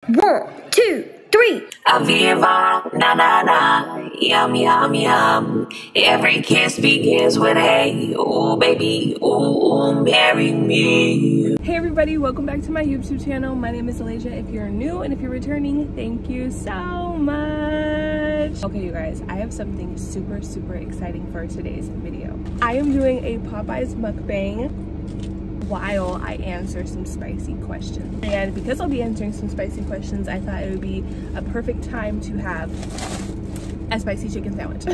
1, 2, 3. Aviva, na na na, yum yum yum. Every kiss begins with a, ooh baby, ooh, marry me. Hey everybody, welcome back to my YouTube channel. My name is Elijah. If you're new and if you're returning, thank you so much. Okay you guys, I have something super exciting for today's video. I am doing a Popeyes mukbang while I answer some spicy questions. And because I'll be answering some spicy questions, I thought it would be a perfect time to have a spicy chicken sandwich.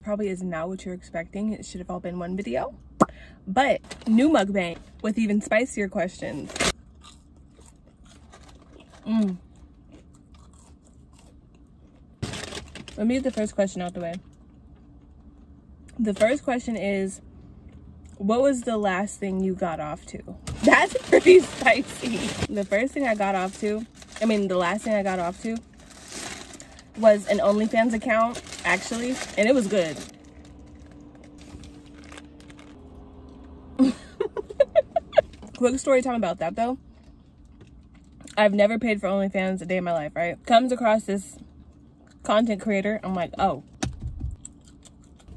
Probably is not what you're expecting. It should have all been one video. But new mukbang with even spicier questions. Let me get the first question out the way. The first question is, what was the last thing you got off to? That's pretty spicy. The last thing I got off to was an OnlyFans account, actually, and it was good. Quick story time about that though. I've never paid for OnlyFans a day in my life, right? Comes across this content creator, I'm like, oh.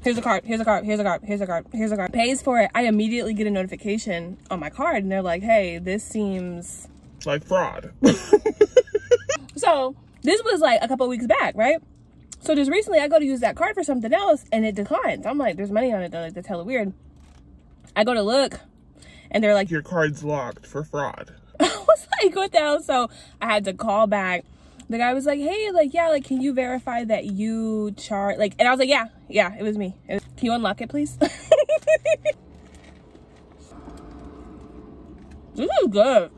Here's a card, here's a card, here's a card, here's a card, here's a card. Pays for it. I immediately get a notification on my card and they're like, hey, this seems like fraud. So this was like a couple weeks back, right? So just recently I go to use that card for something else and it declines. I'm like, there's money on it though, like that's hella weird. I go to look and they're like, your card's locked for fraud. I was like, what the hell? So I had to call back. The guy was like, hey, like, yeah, like, can you verify that you charge, like, and I was like, yeah, it was me. Can you unlock it, please? This is good.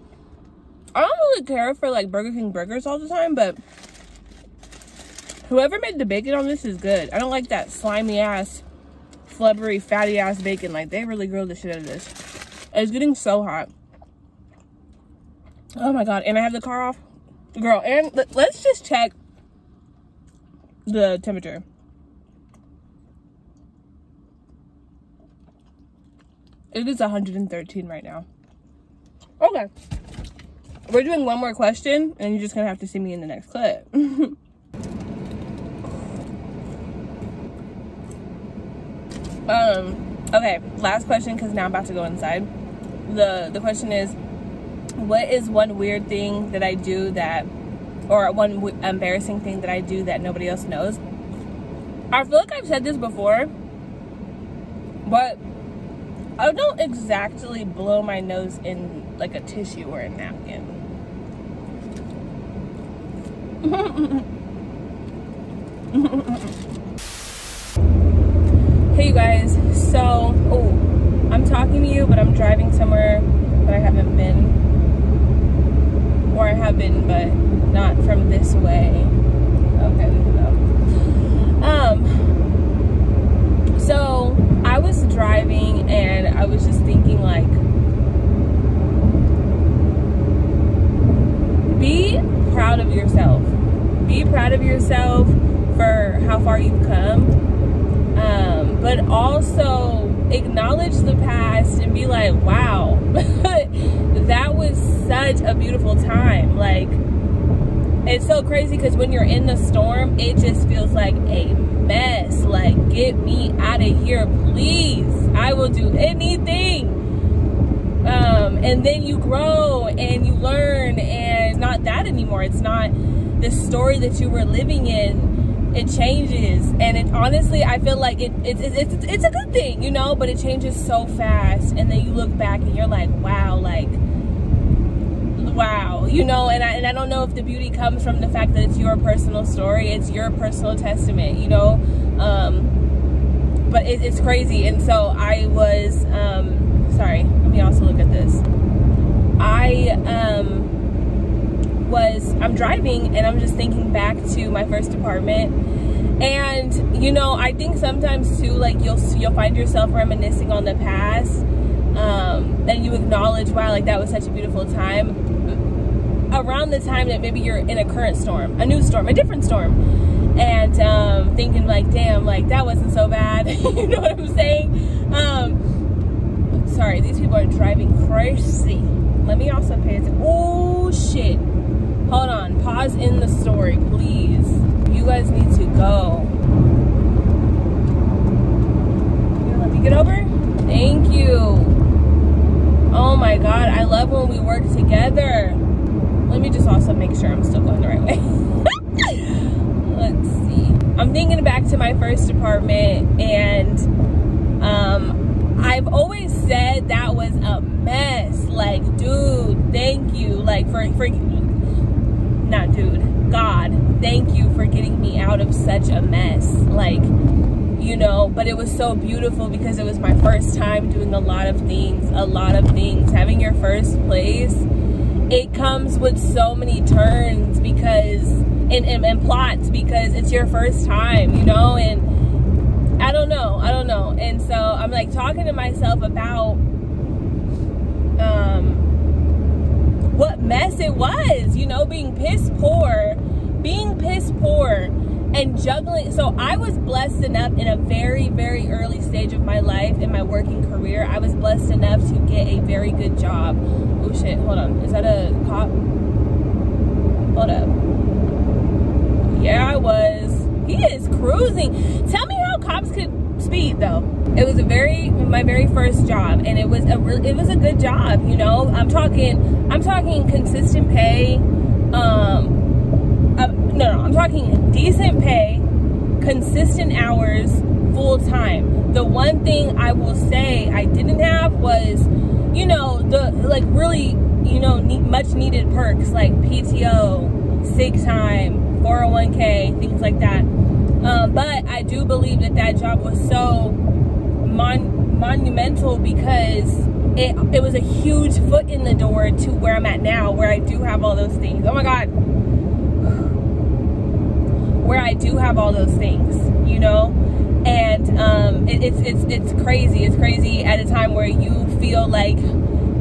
I don't really care for, like, Burger King burgers all the time, but whoever made the bacon on this is good. I don't like that slimy ass, flubbery, fatty ass bacon. Like, they really grilled the shit out of this. It's getting so hot. Oh my God, and I have the car off. Girl, and let's just check the temperature. It is 113 right now. Okay. We're doing one more question, and you're just gonna have to see me in the next clip. Okay, last question, because now I'm about to go inside. The question is, what is one weird thing that I do that, or one embarrassing thing that I do that nobody else knows? I feel like I've said this before, but I don't exactly blow my nose in like a tissue or a napkin. Hey you guys, so, I'm talking to you, but I'm driving somewhere that I haven't been. Or I have been, but not from this way. Okay, there we go. So I was driving and I was just thinking, like, be proud of yourself. Be proud of yourself for how far you've come. But also acknowledge the past and be like, wow, that was such a beautiful time. Like, it's so crazy because when you're in the storm, it just feels like a mess. Like, get me out of here, please. I will do anything. And then you grow and you learn, and it's not that anymore. It's not the story that you were living in. It changes, and it honestly, I feel like it's a good thing, you know, but it changes so fast, and then you look back and you're like, wow, you know, and I don't know if the beauty comes from the fact that it's your personal story, it's your personal testament, you know, but it's crazy. And so I was, sorry, let me also look at this. I'm driving and I'm just thinking back to my first apartment, and you know, I think sometimes too, like, you'll find yourself reminiscing on the past, and you acknowledge, wow, like, that was such a beautiful time, around the time that maybe you're in a current storm, a new storm, a different storm, and thinking like, damn, like, that wasn't so bad. You know what I'm saying? sorry, these people are driving crazy. Let me also pay attention. Oh shit. Hold on, pause in the story, please. You guys need to go. Here, let me get over. Thank you. Oh my God, I love when we work together. Let me just also make sure I'm still going the right way. Let's see. I'm thinking back to my first apartment, and I've always said that was a mess. Like, dude, thank you. Like, not dude, God, thank you for getting me out of such a mess. Like, you know, but it was so beautiful because it was my first time doing a lot of things. Having your first place, it comes with so many turns because, and plots, because it's your first time, you know, and I don't know. And so I'm like talking to myself about what mess it was, you know, being piss poor and juggling. So I was blessed enough in a very, very early stage of my life, in my working career, I was blessed enough to get a very good job. Oh shit, hold on. Is that a cop? Hold up. Yeah, I was. He is cruising. Tell me how cops could speed though. It was my very first job, and it was a good job, you know. I'm talking consistent pay. I'm talking decent pay, consistent hours, full time. The one thing I will say I didn't have was, you know, the like really, you know, much needed perks like PTO, sick time, 401k, things like that. But I do believe that job was so monumental because it was a huge foot in the door to where I'm at now, where I do have all those things. Oh my God. Where I do have all those things, you know? And it's crazy. It's crazy at a time where you feel like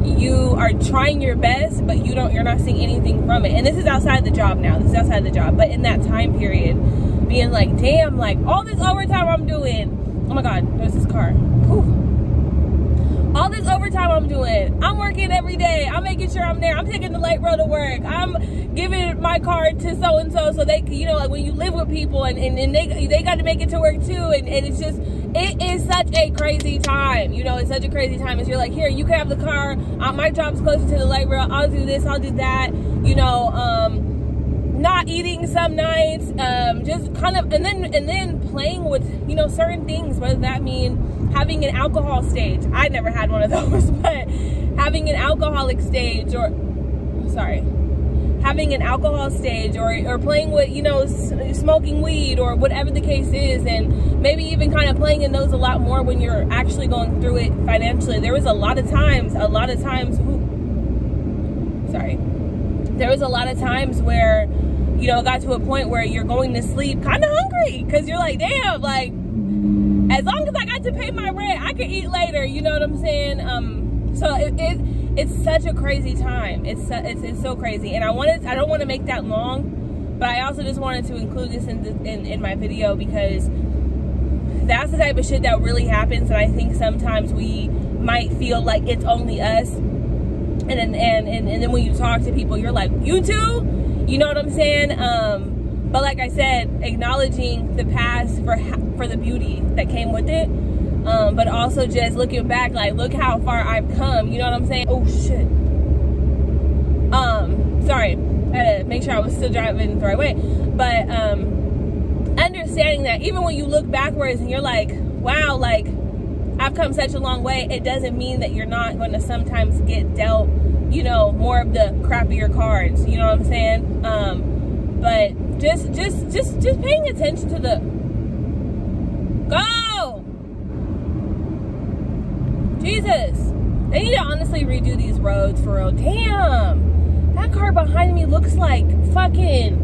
you are trying your best, but you're not seeing anything from it. And this is outside the job now. This is outside the job. But in that time period, being like, damn, like all this overtime I'm doing. Oh my God, there's this car. Whew. All this overtime I'm doing. I'm working every day. I'm making sure I'm there. I'm taking the light road to work. I'm giving my card to so-and-so so they, you know, like when you live with people and they got to make it to work too. And it's just, it is such a crazy time. You know, it's such a crazy time. As you're like, here, you can have the car. My job's closer to the light rail. I'll do this. I'll do that. You know, not eating some nights, just kind of, and then playing with, you know, certain things, whether that mean having an alcohol stage. I never had one of those, but having an alcoholic stage, or having an alcohol stage, or playing with, you know, smoking weed, or whatever the case is, and maybe even kind of playing in those a lot more when you're actually going through it financially. There was a lot of times, there was a lot of times where, you know, it got to a point where you're going to sleep kind of hungry, because you're like, damn, like, as long as I got to pay my rent, I can eat later, you know what I'm saying? So it's such a crazy time. It's so crazy, and I don't want to make that long, but I also just wanted to include this in my video, because that's the type of shit that really happens, and I think sometimes we might feel like it's only us, and then when you talk to people, you're like, you too? You know what I'm saying? But like I said, acknowledging the past for the beauty that came with it, but also just looking back, like, look how far I've come. You know what I'm saying? Oh shit. Sorry, I had to make sure I was still driving the right way. But understanding that even when you look backwards and you're like, wow, like, I've come such a long way, it doesn't mean that you're not going to sometimes get dealt, you know, more of the crappier cards. You know what I'm saying? But just paying attention to the go. Jesus, they need to honestly redo these roads for real. Damn, that car behind me looks like fucking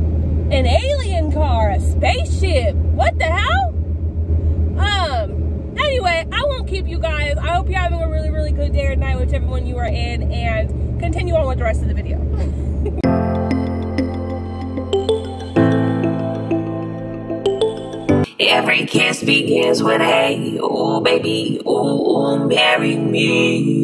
an alien car, a spaceship. What the hell? Anyway, I won't keep you guys. I hope you're having a really, really good day or night, whichever one you are in, and continue on with the rest of the video. Every kiss begins with a, ooh baby, ooh, marry me.